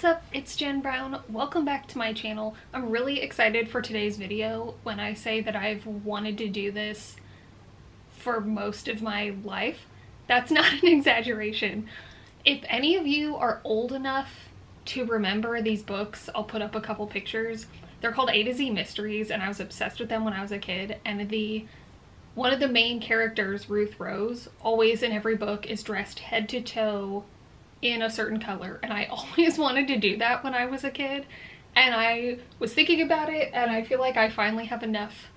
What's up? It's Jen Brown. Welcome back to my channel. I'm really excited for today's video. When I say that I've wanted to do this for most of my life, that's not an exaggeration. If any of you are old enough to remember these books, I'll put up a couple pictures. They're called A to Z Mysteries, and I was obsessed with them when I was a kid. And one of the main characters, Ruth Rose, always in every book is dressed head to toe in a certain color, and I always wanted to do that when I was a kid, and I was thinking about it, and I feel like I finally have enough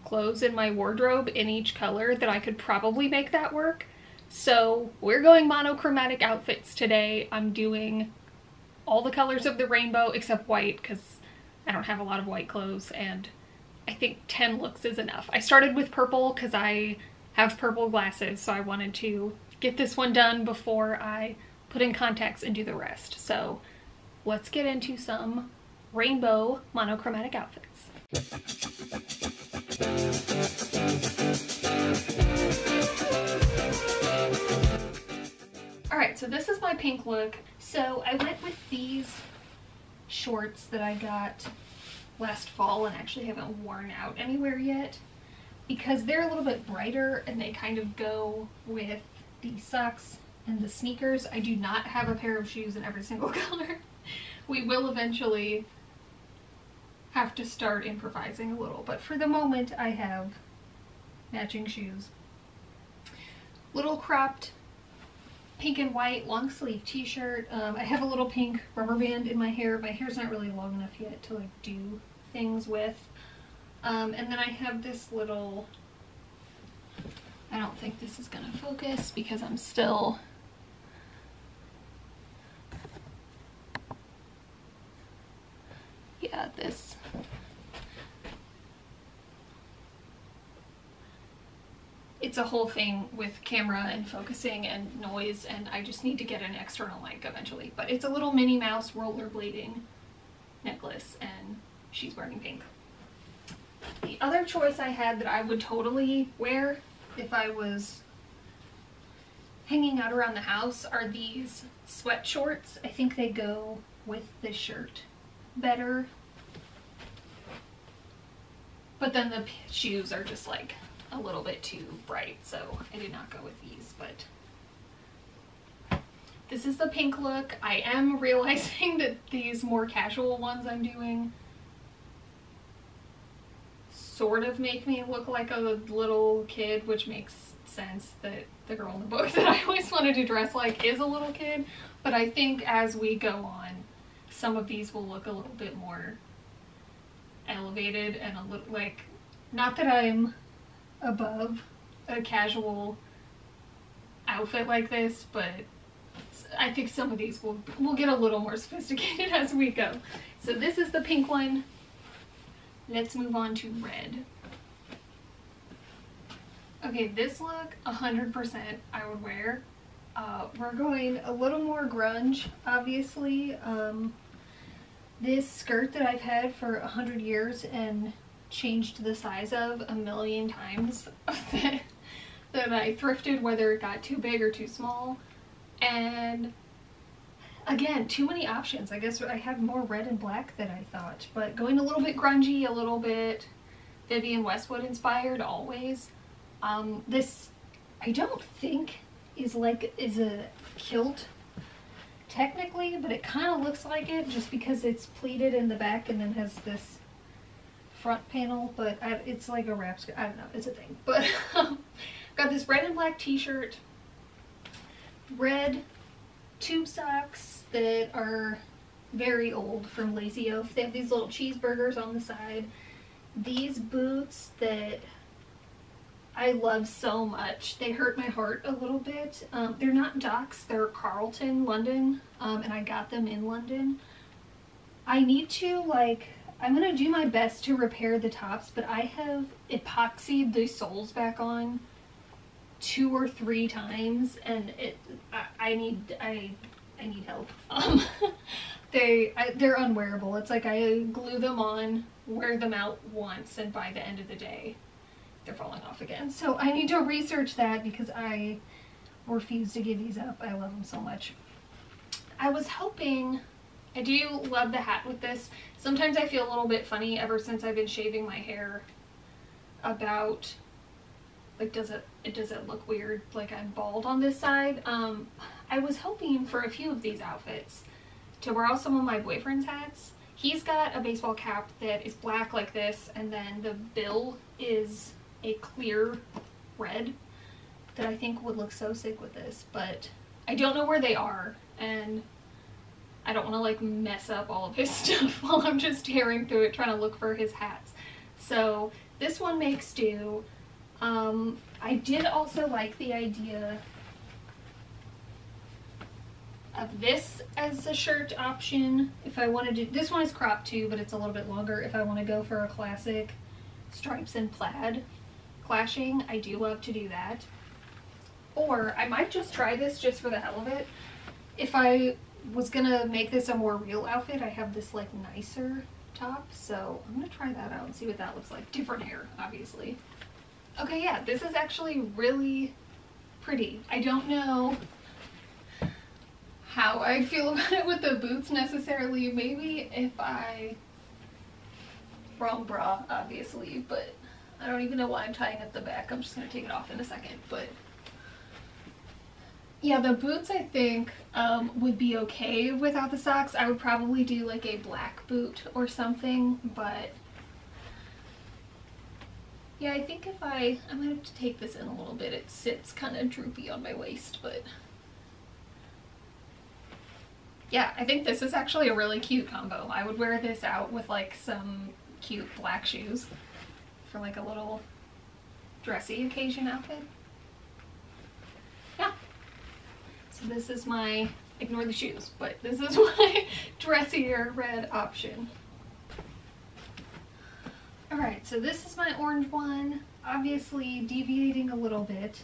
clothes in my wardrobe in each color that I could probably make that work. So we're going monochromatic outfits today. I'm doing all the colors of the rainbow except white because I don't have a lot of white clothes, and I think 10 looks is enough. I started with purple because I have purple glasses, so I wanted to get this one done before I put in contacts and do the rest. So let's get into some rainbow monochromatic outfits. Alright, so this is my pink look. So I went with these shorts that I got last fall and actually haven't worn out anywhere yet because they're a little bit brighter and they kind of go with the socks and the sneakers. I do not have a pair of shoes in every single color. We will eventually have to start improvising a little, but for the moment I have matching shoes. Little cropped pink and white long sleeve t-shirt. I have a little pink rubber band in my hair. My hair's not really long enough yet to like do things with. And then I have this little, I don't think this is gonna focus because I'm still this. It's a whole thing with camera and focusing and noise, and I just need to get an external mic eventually. But it's a little Minnie Mouse rollerblading necklace, and she's wearing pink. The other choice I had that I would totally wear if I was hanging out around the house are these sweat shorts. I think they go with this shirt better. But then the shoes are just like a little bit too bright, so I did not go with these. But this is the pink look. I am realizing that these more casual ones I'm doing sort of make me look like a little kid, which makes sense that the girl in the book that I always wanted to dress like is a little kid. But I think as we go on, some of these will look a little bit more elevated and a little like, not that I'm above a casual outfit like this, but I think some of these will get a little more sophisticated as we go. So this is the pink one. Let's move on to red. Okay, this look 100% I would wear. We're going a little more grunge, obviously. This skirt that I've had for 100 years and changed the size of a million times that I thrifted, whether it got too big or too small. And again, too many options. I guess I had more red and black than I thought, but going a little bit grungy, a little bit Vivienne Westwood inspired always. This I don't think is a kilt technically, but it kind of looks like it just because it's pleated in the back and then has this front panel, but it's like a wrap skirt. I don't know, it's a thing. But got this red and black t-shirt, red tube socks that are very old from Lazy Oaf. They have these little cheeseburgers on the side. These boots that I love so much. They hurt my heart a little bit. They're not Docs, they're Carlton, London, and I got them in London. I need to, I'm gonna do my best to repair the tops, but I have epoxied the soles back on 2 or 3 times, and I need help. They're unwearable. It's like I glue them on, wear them out once, and by the end of the day, they're falling off again. So I need to research that because I refuse to give these up. I love them so much. I was hoping I do love the hat with this. Sometimes I feel a little bit funny ever since I've been shaving my hair about, like, does it look weird like I'm bald on this side? I was hoping for a few of these outfits to borrow some of my boyfriend's hats. He's got a baseball cap that is black like this, and then the bill is a clear red that I think would look so sick with this, but I don't know where they are, and I don't want to like mess up all of his stuff while I'm just tearing through it trying to look for his hats. So this one makes do. I did also like the idea of this as a shirt option if I wanted to. This one is cropped too, but it's a little bit longer if I want to go for a classic stripes and plaid clashing. I do love to do that. Or I might just try this just for the hell of it. If I was gonna make this a more real outfit, I have this like nicer top, so I'm gonna try that out and see what that looks like. Different hair, obviously. Okay, yeah, this is actually really pretty. I don't know how I feel about it with the boots necessarily. Maybe if I, wrong bra obviously, but I don't even know why I'm tying up the back. I'm just gonna take it off in a second. But yeah, the boots I think would be okay without the socks. I would probably do like a black boot or something, but yeah, I think if I'm gonna have to take this in a little bit. It sits kind of droopy on my waist, but yeah, I think this is actually a really cute combo. I would wear this out with like some cute black shoes for like a little dressy occasion outfit. Yeah. So this is my, ignore the shoes, but this is my dressier red option. Alright, so this is my orange one. Obviously deviating a little bit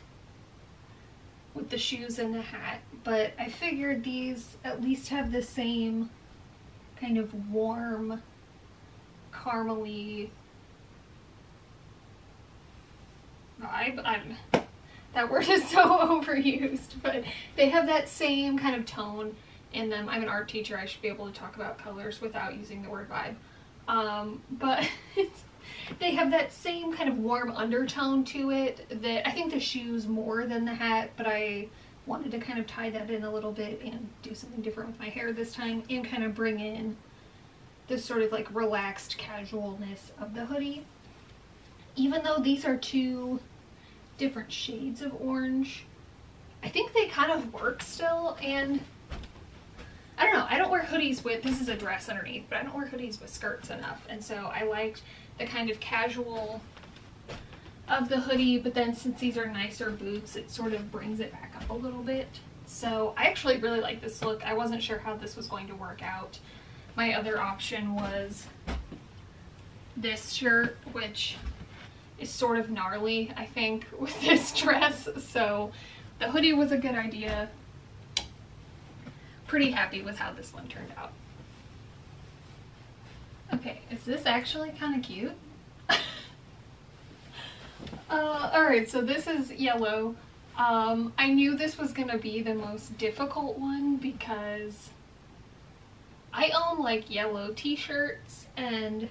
with the shoes and the hat, but I figured these at least have the same kind of warm, caramely vibe. That word is so overused, but they have that same kind of tone in them. I'm an art teacher, I should be able to talk about colors without using the word vibe. But they have that same kind of warm undertone to it that I think the shoes more than the hat, but I wanted to kind of tie that in a little bit and do something different with my hair this time and kind of bring in this sort of like relaxed casualness of the hoodie. Even though these are two different shades of orange, I think they kind of work still, and I don't know, I don't wear hoodies with, this is a dress underneath, but I don't wear hoodies with skirts enough, and so I liked the kind of casual of the hoodie, but then since these are nicer boots, it sort of brings it back up a little bit. So I actually really like this look. I wasn't sure how this was going to work out. My other option was this shirt, which is sort of gnarly, I think, with this dress, so the hoodie was a good idea. Pretty happy with how this one turned out. Okay, is this actually kind of cute? Alright, so this is yellow. I knew this was gonna be the most difficult one because I own like yellow t-shirts and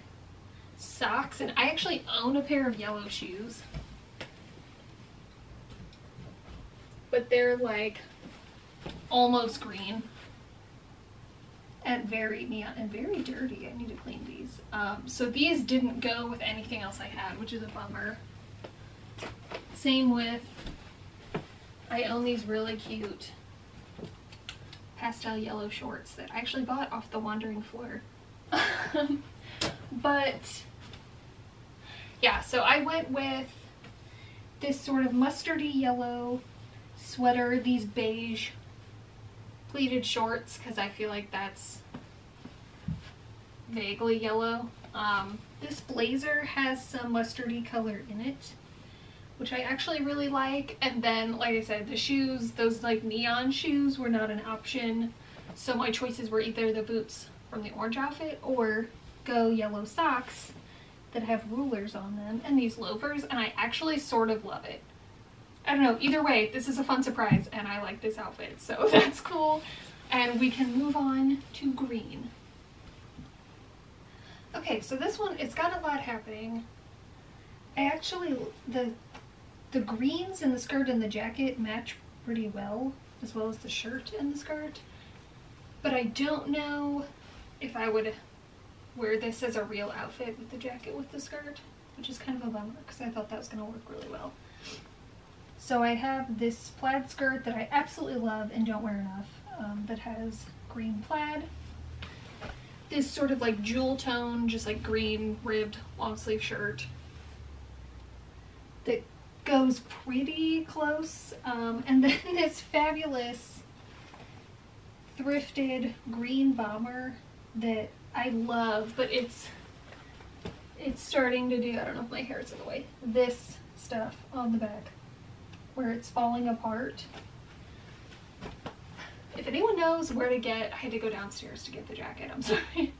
socks, and I actually own a pair of yellow shoes, but they're like almost green and very neon and very dirty. I need to clean these. So these didn't go with anything else I had, which is a bummer. Same with, I own these really cute pastel yellow shorts that I actually bought off the Wandering Floor. But yeah, so I went with this sort of mustardy yellow sweater, these beige pleated shorts, because I feel like that's vaguely yellow. This blazer has some mustardy color in it, which I actually really like. And then, like I said, the shoes, those like neon shoes were not an option, so my choices were either the boots from the orange outfit or go yellow socks that have rulers on them and these loafers, and I actually sort of love it. I don't know, either way, this is a fun surprise and I like this outfit, so that's cool. And we can move on to green. Okay, so this one, it's got a lot happening. I actually, the greens in the skirt and the jacket match pretty well as the shirt and the skirt. But I don't know if I would wear this as a real outfit with the jacket with the skirt, which is kind of a bummer because I thought that was going to work really well. So I have this plaid skirt that I absolutely love and don't wear enough, that has green plaid. This sort of like jewel tone, just like green ribbed long sleeve shirt that goes pretty close. And then this fabulous thrifted green bomber that I love, but it's starting to do, I don't know if my hair is in the way, this stuff on the back where it's falling apart. If anyone knows where to get, I had to go downstairs to get the jacket, I'm sorry.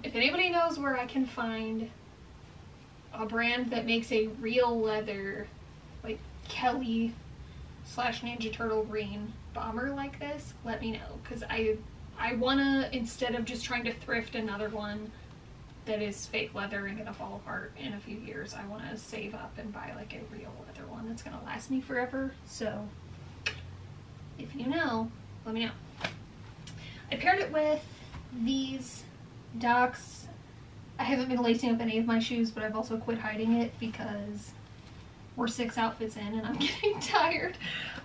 If anybody knows where I can find a brand that makes a real leather, like Kelly / Ninja Turtle green bomber like this, let me know, because I wanna, instead of just trying to thrift another one that is fake leather and gonna fall apart in a few years, I wanna save up and buy like a real leather one that's gonna last me forever. So if you know, let me know. I paired it with these Docs. I haven't been lacing up any of my shoes, but I've also quit hiding it because we're 6 outfits in and I'm getting tired.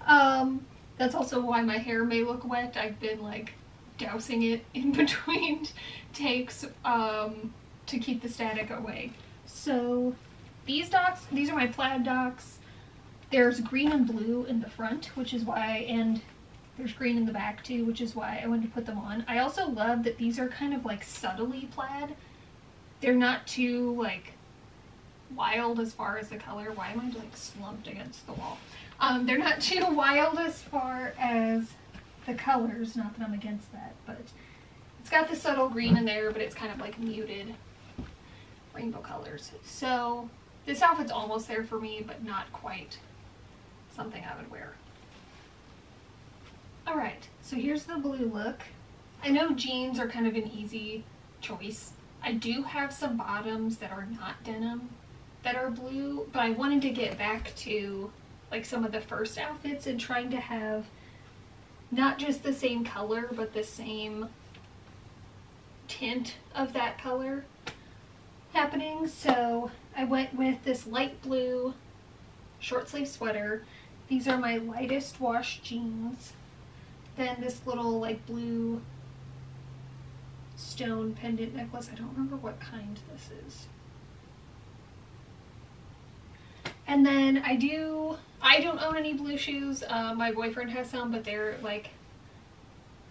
That's also why my hair may look wet. I've been like dousing it in between takes to keep the static away. So these Docs, these are my plaid Docs. There's green and blue in the front, which is why, and there's green in the back too, which is why I wanted to put them on. I also love that these are kind of like subtly plaid. They're not too like wild as far as the color. Why am I like slumped against the wall? They're not too wild as far as the colors, not that I'm against that, but it's got the subtle green in there, but it's kind of like muted rainbow colors. So this outfit's almost there for me, but not quite something I would wear. Alright, so here's the blue look. I know jeans are kind of an easy choice. I do have some bottoms that are not denim that are blue, but I wanted to get back to like some of the first outfits and trying to have not just the same color, but the same tint of that color happening. So I went with this light blue short sleeve sweater. These are my lightest wash jeans. Then this little like blue stone pendant necklace. I don't remember what kind this is. And then I don't own any blue shoes. My boyfriend has some, but they're like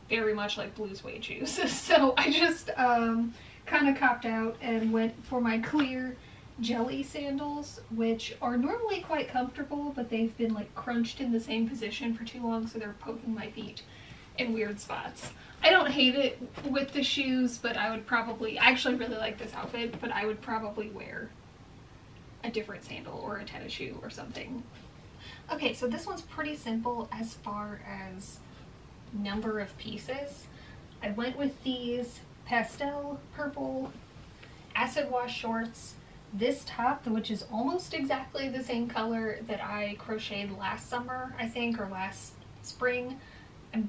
very much like blue suede shoes. So I just kind of copped out and went for my clear jelly sandals, which are normally quite comfortable, but they've been like crunched in the same position for too long, so they're poking my feet in weird spots. I don't hate it with the shoes, but I actually really like this outfit, but I would probably wear a different sandal or a tennis shoe or something. Okay, so this one's pretty simple as far as number of pieces. I went with these pastel purple acid wash shorts, this top, which is almost exactly the same color that I crocheted last summer, I think, or last spring. I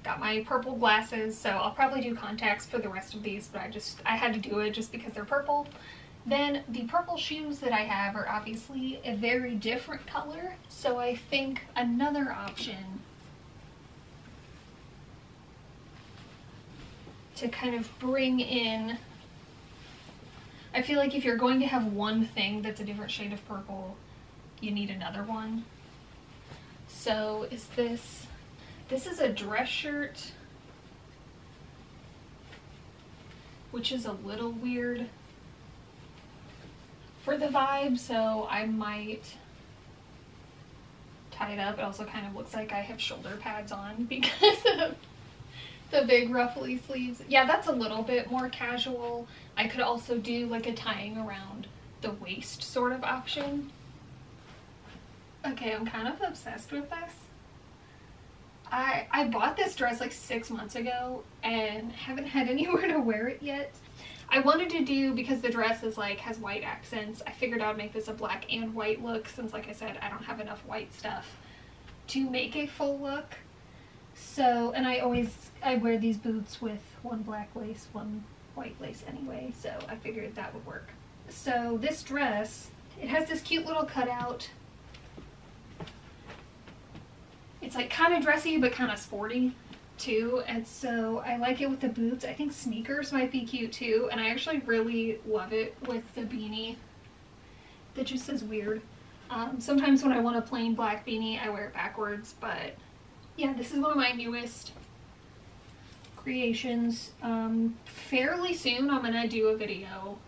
got my purple glasses, so I'll probably do contacts for the rest of these, but I had to do it just because they're purple. Then the purple shoes that I have are obviously a very different color, so I think another option to kind of bring in, I feel like if you're going to have one thing that's a different shade of purple, you need another one. So is this is a dress shirt, which is a little weird for the vibe, so I might tie it up. It also kind of looks like I have shoulder pads on because of the big ruffly sleeves. Yeah, that's a little bit more casual. I could also do like a tying around the waist sort of option. Okay, I'm kind of obsessed with this. I bought this dress like 6 months ago and haven't had anywhere to wear it yet. I wanted to do, because the dress is like, has white accents, I figured I would make this a black and white look, since like I said, I don't have enough white stuff to make a full look. So, and I wear these boots with one black lace, one white lace anyway, so I figured that would work. So this dress, it has this cute little cutout. It's like kind of dressy but kind of sporty too, and so I like it with the boots. I think sneakers might be cute too, and I actually really love it with the beanie that just says weird. Sometimes when I want a plain black beanie, I wear it backwards, but yeah, this is one of my newest creations. Fairly soon I'm gonna do a video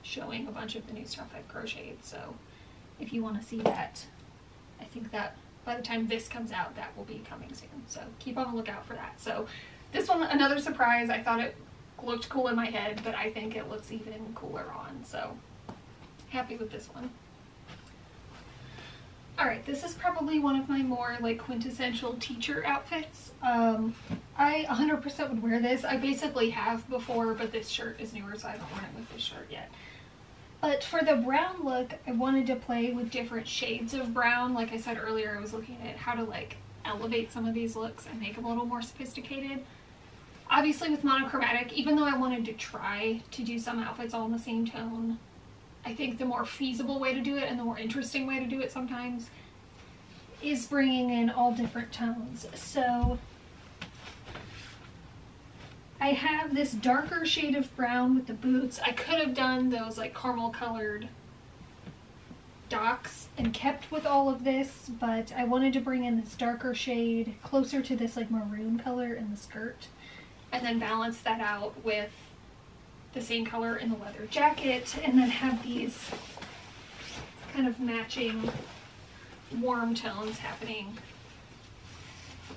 showing a bunch of the new stuff I've crocheted, so if you want to see that, I think that by the time this comes out, that will be coming soon, so keep on the lookout for that. So this one, another surprise. I thought it looked cool in my head, but I think it looks even cooler on, so happy with this one. Alright, this is probably one of my more like quintessential teacher outfits. I 100% would wear this. I basically have before, but this shirt is newer, so I haven't worn it with this shirt yet. But for the brown look, I wanted to play with different shades of brown. Like I said earlier, I was looking at how to like elevate some of these looks and make them a little more sophisticated. Obviously with monochromatic, even though I wanted to try to do some outfits all in the same tone, I think the more feasible way to do it and the more interesting way to do it sometimes is bringing in all different tones. So I have this darker shade of brown with the boots. I could have done those like caramel colored docks and kept with all of this, but I wanted to bring in this darker shade closer to this like maroon color in the skirt, and then balance that out with the same color in the leather jacket, and then have these kind of matching warm tones happening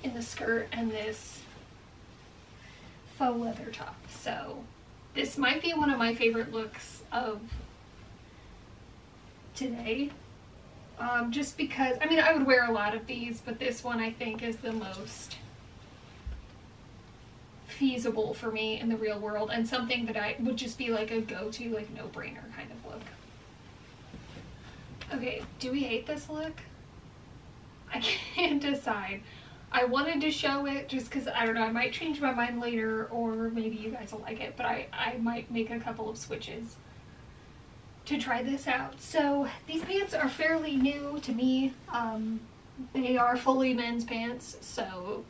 in the skirt and this faux leather top. So this might be one of my favorite looks of today, just because, I mean, I would wear a lot of these, but this one I think is the most feasible for me in the real world, and something that I would just be like a go-to, like no-brainer kind of look. Okay, do we hate this look? I can't decide. I wanted to show it just because, I don't know, I might change my mind later, or maybe you guys will like it, but I might make a couple of switches to try this out. So these pants are fairly new to me. They are fully men's pants, so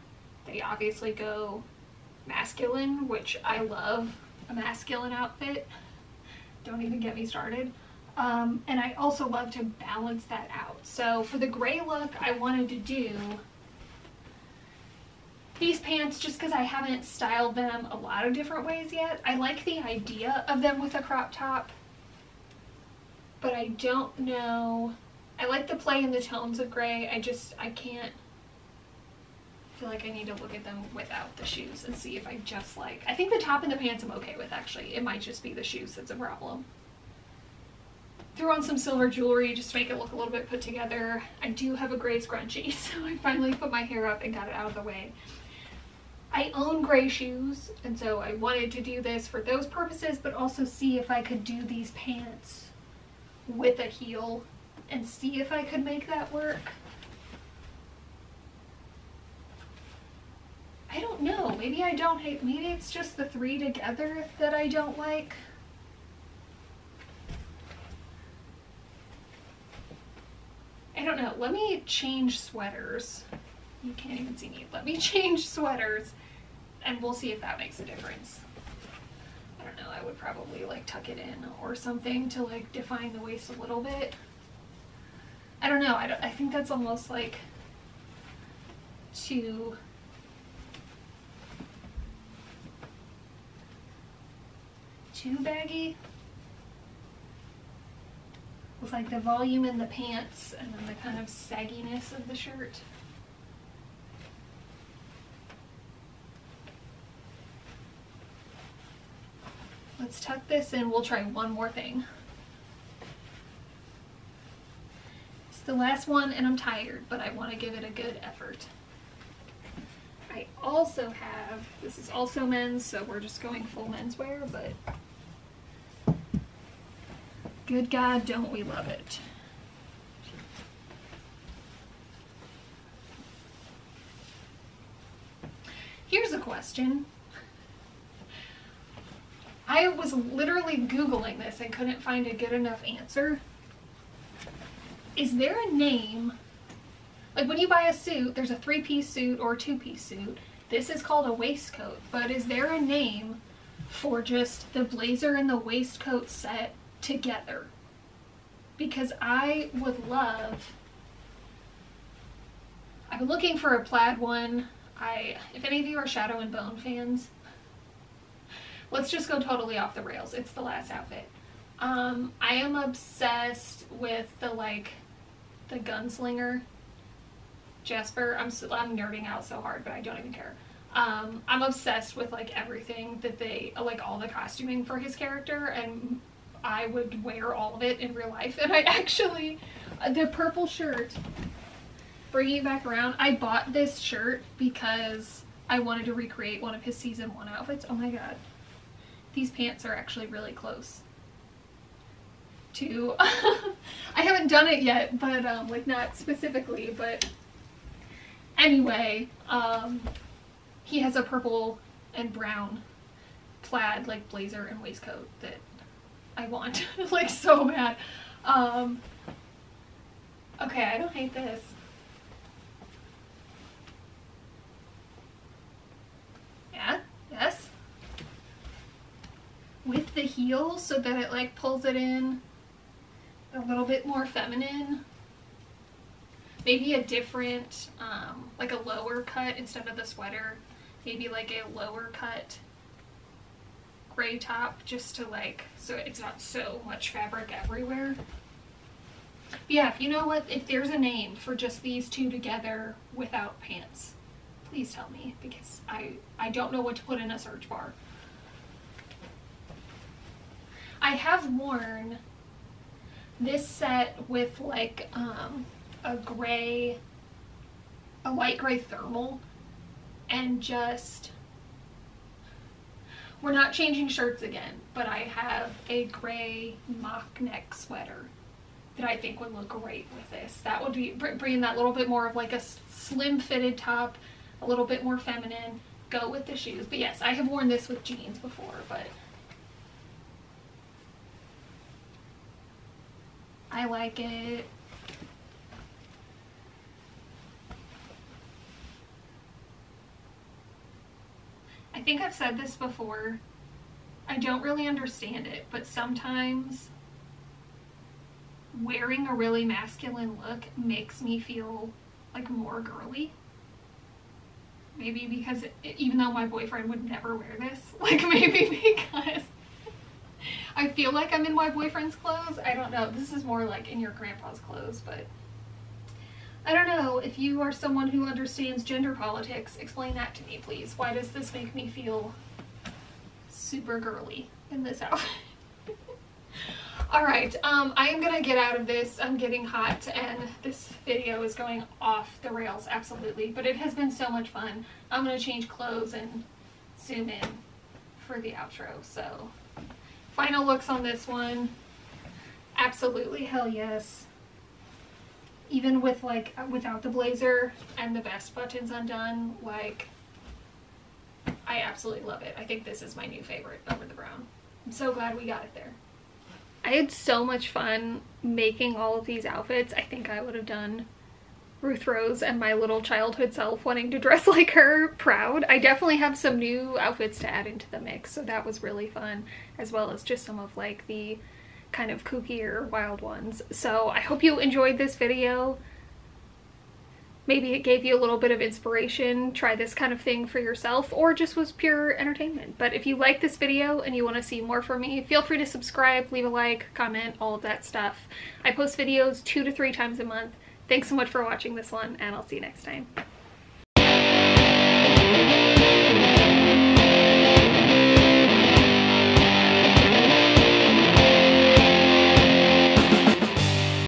they obviously go masculine, which I love a masculine outfit. Don't even get me started. And I also love to balance that out. So for the gray look, I wanted to do these pants just because I haven't styled them a lot of different ways yet. I like the idea of them with a crop top, but I don't know. I like the play in the tones of gray. I can't. I feel like I need to look at them without the shoes and see if I just like. I think the top and the pants I'm okay with, actually. It might just be the shoes that's a problem. Threw on some silver jewelry just to make it look a little bit put together. I do have a gray scrunchie, so I finally put my hair up and got it out of the way. I own gray shoes, and so I wanted to do this for those purposes, but also see if I could do these pants with a heel and see if I could make that work. I don't know, maybe I don't hate, maybe it's just the three together that I don't like. I don't know, let me change sweaters. You can't even see me. Let me change sweaters and we'll see if that makes a difference. I don't know, I would probably like tuck it in or something to like define the waist a little bit. I don't know, I think that's almost like too baggy. With like the volume in the pants and then the kind of sagginess of the shirt. Let's tuck this in. We'll try one more thing. It's the last one and I'm tired, but I want to give it a good effort. I also have, this is also men's, so we're just going full menswear, but Good God, don't we love it. Here's a question. I was literally Googling this and couldn't find a good enough answer. Is there a name, like when you buy a suit, there's a 3-piece suit or a 2-piece suit. This is called a waistcoat, but is there a name for just the blazer and the waistcoat set together? Because I would love, I've been looking for a plaid one. If any of you are Shadow and Bone fans, let's just go totally off the rails. It's the last outfit. I am obsessed with the gunslinger Jasper. I'm nerding out so hard, but I don't even care. I'm obsessed with like everything that they, like all the costuming for his character, and I would wear all of it in real life. And I actually, the purple shirt, bringing it back around, I bought this shirt because I wanted to recreate one of his season 1 outfits. Oh my god. These pants are actually really close to, I haven't done it yet, but like not specifically, but anyway, he has a purple and brown plaid like blazer and waistcoat that I want like so bad. Okay, I don't hate this. Yeah, yes. With the heel so that it like pulls it in a little bit more feminine. Maybe a different, like a lower cut instead of the sweater. Maybe like a lower cut gray top just to like, so it's not so much fabric everywhere. But yeah, you know what, if there's a name for just these two together without pants, please tell me, because I don't know what to put in a search bar. I have worn this set with like a light gray thermal, and just, we're not changing shirts again, but I have a gray mock neck sweater that I think would look great with this. That would be bringing that little bit more of like a slim fitted top, a little bit more feminine, go with the shoes. But yes, I have worn this with jeans before, but I like it. I think I've said this before. I don't really understand it, but sometimes wearing a really masculine look makes me feel like more girly. Maybe because even though my boyfriend would never wear this, like maybe because I feel like I'm in my boyfriend's clothes. I don't know. This is more like in your grandpa's clothes, but I don't know. If you are someone who understands gender politics, explain that to me, please. Why does this make me feel super girly in this outfit? Alright, I am gonna get out of this. I'm getting hot and this video is going off the rails, absolutely. But it has been so much fun. I'm gonna change clothes and zoom in for the outro. So, final looks on this one. Absolutely, hell yes. Even with like, without the blazer and the vest buttons undone, like, I absolutely love it. I think this is my new favorite over the brown. I'm so glad we got it there. I had so much fun making all of these outfits. I think I would have done Ruth Rose and my little childhood self wanting to dress like her proud. I definitely have some new outfits to add into the mix, so that was really fun, as well as just some of like the kind of kookier wild ones. So I hope you enjoyed this video. Maybe it gave you a little bit of inspiration, try this kind of thing for yourself, or just was pure entertainment. But if you like this video and you want to see more from me, feel free to subscribe, leave a like, comment, all of that stuff. I post videos 2 to 3 times a month. Thanks so much for watching this one, and I'll see you next time.